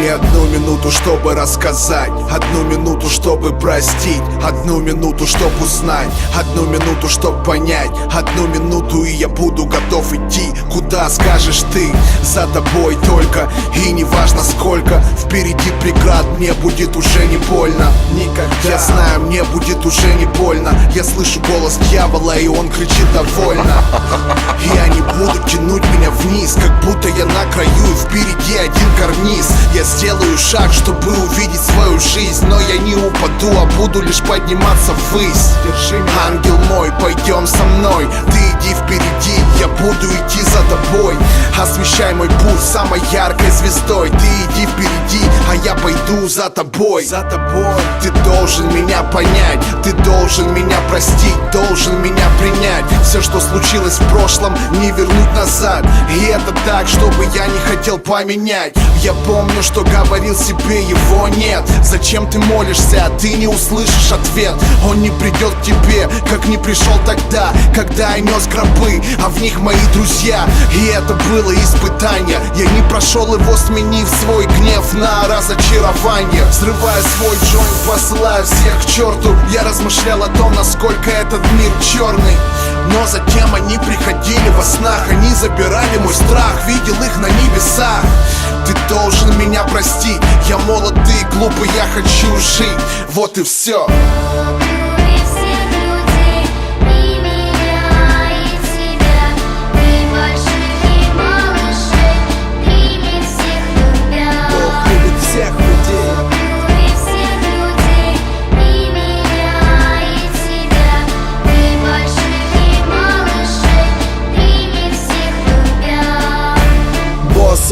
мне 1 минуту, чтобы рассказать, 1 минуту, чтобы простить, 1 минуту, чтобы узнать, 1 минуту, чтобы понять, 1 минуту, и я буду готов идти, куда скажешь ты. За тобой только, и не важно сколько впереди преград, мне будет уже не больно. Никогда, я знаю, мне будет уже не больно. Я слышу голос дьявола, и он кричит довольно. Я не буду тянуть меня вниз, как будто я на краю, и впереди один карниз. Я сделаю шаг, чтобы увидеть свою жизнь, но я не упаду, а буду лишь подниматься ввысь. Держи меня, ангел мой, пойдем со мной. Ты иди впереди, я буду идти за тобой. Освещай мой путь самой яркой звездой. Ты иди впереди, а я пойду за тобой. За тобой. Ты должен меня понять, ты должен меня простить, должен меня принять. Все, что случилось в прошлом, не вернуть назад. И это так, чтобы я не хотел поменять. Я помню, что говорил себе, его нет. Зачем ты молишься, а ты не услышишь ответ? Он не придет к тебе, как не пришел тогда, когда я нес гробы, а в них мои друзья. И это было испытание. Я не прошел его, сменив свой гнев на разочарование. Взрывая свой джойнт, посылая всех к черту. Я размышлял о том, насколько этот мир черный. Но затем они приходили во снах, они забирали мой страх, видел их на небесах. Ты должен меня простить, я молод, ты глупый, я хочу жить. Вот и все.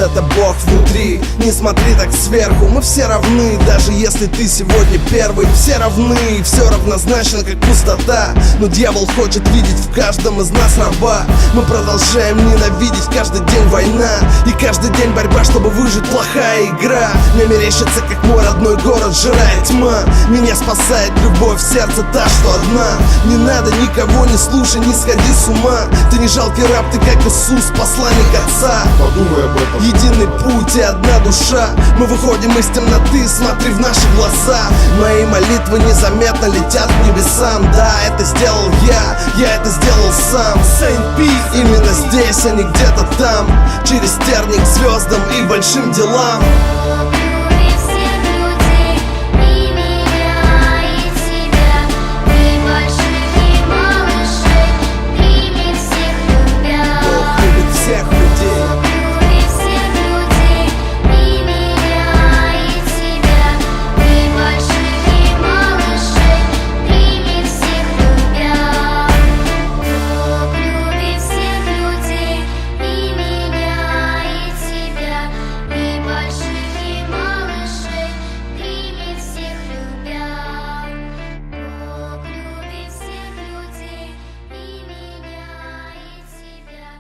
Это Бог внутри, не смотри так сверху. Мы все равны, даже если ты сегодня первый. Все равны, все равнозначно, как пустота. Но дьявол хочет видеть в каждом из нас раба. Мы продолжаем ненавидеть, каждый день война. И каждый день борьба, чтобы выжить, плохая игра. Мне мерещится, как мой родной город сжирает тьма. Меня спасает любовь, сердце та, что одна. Не надо никого, не слушай, не сходи с ума. Ты не жалкий раб, ты как Иисус, посланник Отца. Подумай об этом. Единый путь и одна душа. Мы выходим из темноты, смотри в наши глаза. Мои молитвы незаметно летят к небесам. Да, это сделал я это сделал сам. Saint Peace. Именно здесь, а не где-то там. Через терник к звездам и большим делам.